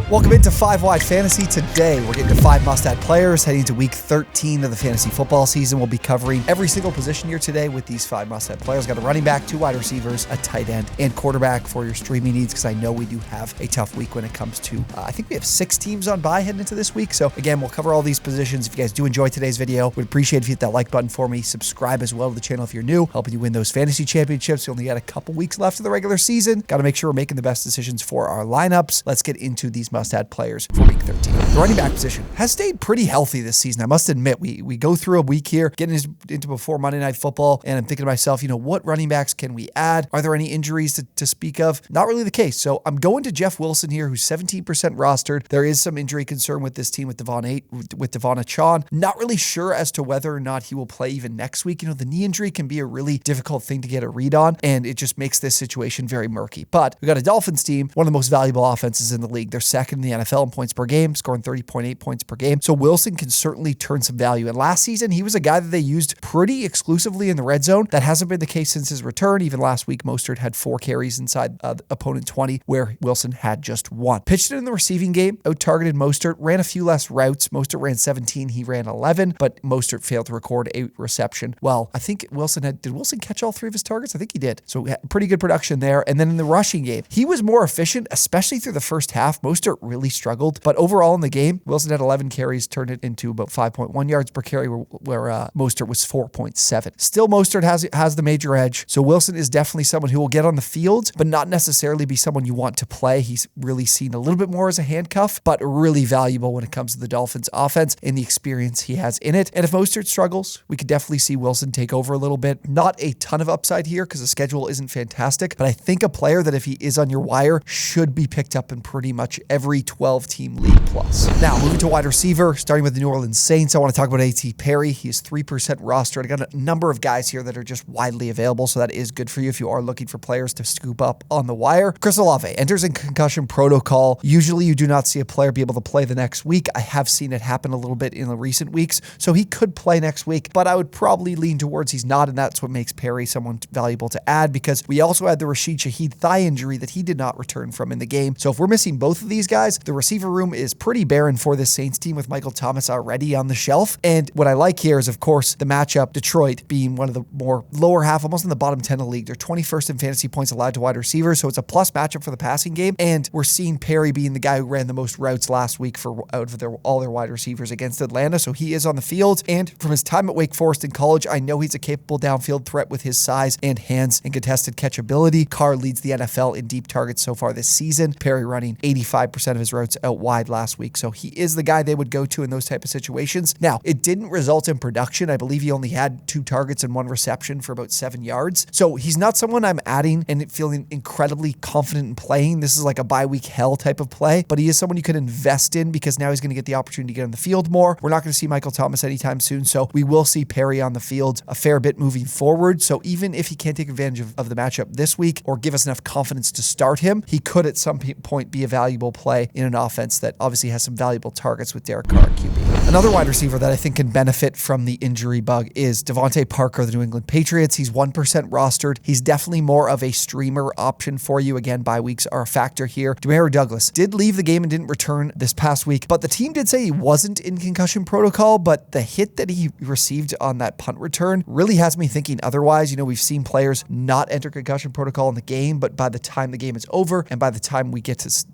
Welcome into 5 Wide Fantasy. Today, we're getting to 5 must-add players heading to week 13 of the fantasy football season. We'll be covering every single position here today with these 5 must-add players. Got a running back, 2 wide receivers, a tight end, and quarterback for your streaming needs, because I know we do have a tough week when it comes to, I think we have 6 teams on bye heading into this week. So again, we'll cover all these positions. If you guys do enjoy today's video, we'd appreciate if you hit that like button for me. Subscribe as well to the channel if you're new, helping you win those fantasy championships. We only got a couple weeks left of the regular season. Got to make sure we're making the best decisions for our lineups. Let's get into these must-add players for week 13. The running back position has stayed pretty healthy this season. I must admit, we go through a week here, getting into before Monday Night Football, and I'm thinking to myself, what running backs can we add? Are there any injuries to speak of? Not really the case. So I'm going to Jeff Wilson here, who's 17% rostered. There is some injury concern with this team with Devon Achane. Not really sure as to whether or not he will play even next week. The knee injury can be a really difficult thing to get a read on, and it just makes this situation very murky. But we got a Dolphins team, one of the most valuable offenses in the league. They're second in the NFL in points per game, scoring 30.8 points per game. So Wilson can certainly turn some value. And last season, he was a guy that they used pretty exclusively in the red zone. That hasn't been the case since his return. Even last week, Mostert had 4 carries inside the opponent 20, where Wilson had just 1. Pitched it in the receiving game, out-targeted Mostert, ran a few less routes. Mostert ran 17, he ran 11, but Mostert failed to record a reception. Well, I think did Wilson catch all 3 of his targets? I think he did. So pretty good production there. And then in the rushing game, he was more efficient, especially through the first half. Mostert really struggled, but overall in the game, Wilson had 11 carries, turned it into about 5.1 yards per carry, where Mostert was 4.7. Still, Mostert has the major edge. So Wilson is definitely someone who will get on the field, but not necessarily be someone you want to play. He's really seen a little bit more as a handcuff, but really valuable when it comes to the Dolphins offense and the experience he has in it. And if Mostert struggles, we could definitely see Wilson take over a little bit. Not a ton of upside here because the schedule isn't fantastic, but I think a player that if he is on your wire should be picked up in pretty much every 12-team league plus. Now, moving to wide receiver, starting with the New Orleans Saints, I want to talk about A.T. Perry. He is 3% rostered. I got a number of guys here that are just widely available, so that is good for you if you are looking for players to scoop up on the wire. Chris Olave enters in concussion protocol. Usually, you do not see a player be able to play the next week. I have seen it happen a little bit in the recent weeks, so he could play next week, but I would probably lean towards he's not, and that's what makes Perry someone valuable to add, because we also had the Rashid Shaheed thigh injury that he did not return from in the game. So if we're missing both of these guys, the receiver room is pretty barren for this Saints team with Michael Thomas already on the shelf. And what I like here is, of course, the matchup, Detroit being one of the more lower half, almost in the bottom 10 of the league. They're 21st in fantasy points allowed to wide receivers, so it's a plus matchup for the passing game. And we're seeing Perry being the guy who ran the most routes last week for out of all their wide receivers against Atlanta, so he is on the field. And from his time at Wake Forest in college, I know he's a capable downfield threat with his size and hands and contested catchability. Carr leads the NFL in deep targets so far this season. Perry running 85% of his routes out wide last week, so he is the guy they would go to in those type of situations. Now, it didn't result in production. I believe he only had 2 targets and 1 reception for about 7 yards. So he's not someone I'm adding and feeling incredibly confident in playing. This is like a bye week hell type of play, but he is someone you can invest in because now he's going to get the opportunity to get on the field more. We're not going to see Michael Thomas anytime soon, so we will see Perry on the field a fair bit moving forward. So even if he can't take advantage of the matchup this week or give us enough confidence to start him, he could at some point be a valuable play in an offense that obviously has some valuable targets with Derek Carr at QB. Another wide receiver that I think can benefit from the injury bug is Devontae Parker of the New England Patriots. He's 1% rostered. He's definitely more of a streamer option for you. Again, bye weeks are a factor here. Demario Douglas did leave the game and didn't return this past week, but the team did say he wasn't in concussion protocol, but the hit that he received on that punt return really has me thinking otherwise. We've seen players not enter concussion protocol in the game, but by the time the game is over and by the time we get to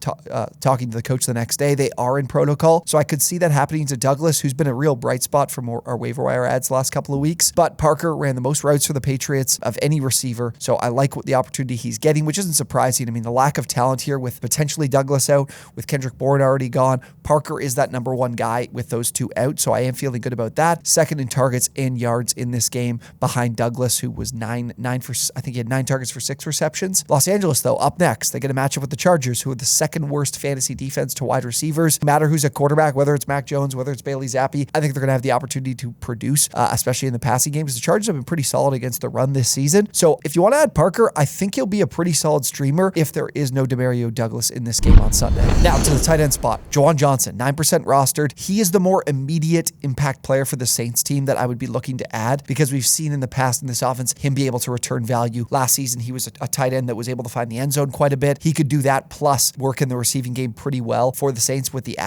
talking to the coach the next day, they are in protocol. So I could see that happening to Douglas, who's been a real bright spot from our waiver wire ads the last couple of weeks. But Parker ran the most routes for the Patriots of any receiver, so I like the opportunity he's getting, which isn't surprising. The lack of talent here with potentially Douglas out, with Kendrick Bourne already gone, Parker is that number 1 guy with those 2 out, so I am feeling good about that. Second in targets and yards in this game behind Douglas, who was I think he had 9 targets for 6 receptions. Los Angeles, though, up next, they get a matchup with the Chargers, who are the second worst fantasy defense to wide receivers. No matter who's a quarterback, whether it's Mac Jones, whether it's Bailey Bailey Zappi. I think they're going to have the opportunity to produce, especially in the passing game, because the Chargers have been pretty solid against the run this season. So if you want to add Parker, I think he'll be a pretty solid streamer if there is no Demario Douglas in this game on Sunday. Now to the tight end spot, Juwan Johnson, 9% rostered. He is the more immediate impact player for the Saints team that I would be looking to add, because we've seen in the past in this offense him be able to return value. Last season, he was a tight end that was able to find the end zone quite a bit. He could do that plus work in the receiving game pretty well for the Saints with the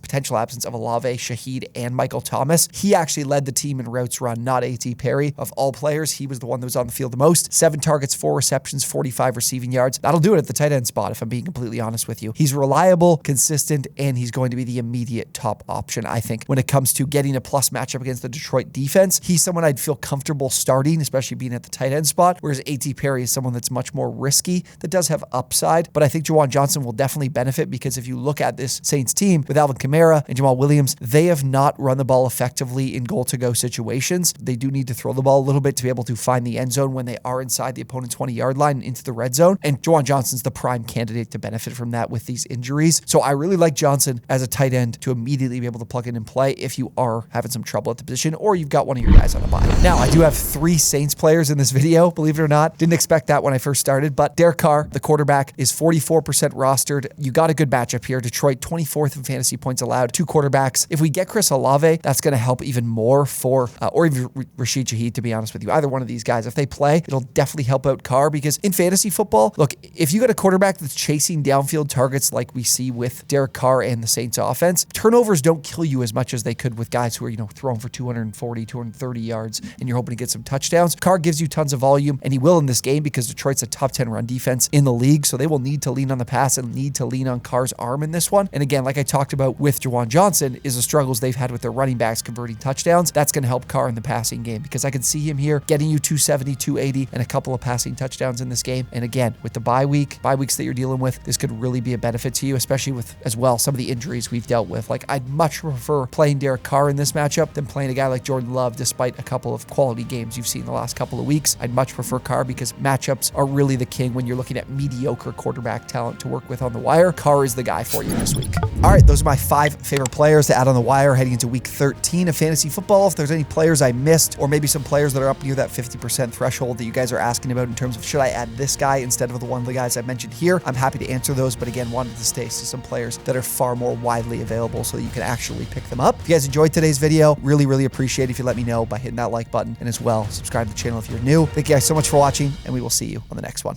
potential absence of Olave, Shaheed, and Michael Thomas. He actually led the team in routes run, not A.T. Perry. Of all players, he was the one that was on the field the most. 7 targets, 4 receptions, 45 receiving yards. That'll do it at the tight end spot, if I'm being completely honest with you. He's reliable, consistent, and he's going to be the immediate top option, I think, when it comes to getting a plus matchup against the Detroit defense. He's someone I'd feel comfortable starting, especially being at the tight end spot, whereas A.T. Perry is someone that's much more risky, that does have upside, but I think Juwan Johnson will definitely benefit, because if you look at this Saints team with Alvin Kamara and Jamal Williams, they have not run the ball effectively in goal-to-go situations. They do need to throw the ball a little bit to be able to find the end zone when they are inside the opponent's 20-yard line into the red zone, and Juwan Johnson's the prime candidate to benefit from that with these injuries. So I really like Johnson as a tight end to immediately be able to plug in and play if you are having some trouble at the position or you've got one of your guys on a bye. Now, I do have 3 Saints players in this video, believe it or not. Didn't expect that when I first started, but Derek Carr, the quarterback, is 44% rostered. You got a good matchup here. Detroit, 24th in fantasy points allowed, 2 quarterbacks. If we get Chris Olave, that's going to help even more for, or even Rashid Shaheed, to be honest with you. Either one of these guys, if they play, it'll definitely help out Carr, because in fantasy football, look, if you got a quarterback that's chasing downfield targets like we see with Derek Carr and the Saints offense, turnovers don't kill you as much as they could with guys who are, throwing for 240, 230 yards, and you're hoping to get some touchdowns. Carr gives you tons of volume, and he will in this game, because Detroit's a top 10 run defense in the league, so they will need to lean on the pass and need to lean on Carr's arm in this one. And again, like I talked about with Juwan Johnson, is the struggles they've had with their running backs converting touchdowns. That's going to help Carr in the passing game, because I can see him here getting you 270, 280, and a couple of passing touchdowns in this game. And again, with the bye weeks that you're dealing with, this could really be a benefit to you, especially with, as well, some of the injuries we've dealt with. Like, I'd much prefer playing Derek Carr in this matchup than playing a guy like Jordan Love, despite a couple of quality games you've seen the last couple of weeks. I'd much prefer Carr, because matchups are really the king when you're looking at mediocre quarterback talent to work with on the wire. Carr is the guy for you this week. All right, those are my 5 favorite players to add on the wire heading into week 13 of fantasy football. If there's any players I missed, or maybe some players that are up near that 50% threshold that you guys are asking about in terms of should I add this guy instead of the one of the guys I mentioned here, I'm happy to answer those, but again, wanted to stay to some players that are far more widely available so that you can actually pick them up. If you guys enjoyed today's video, really appreciate it if you let me know by hitting that like button, and as well, subscribe to the channel if you're new. Thank you guys so much for watching, and we will see you on the next one.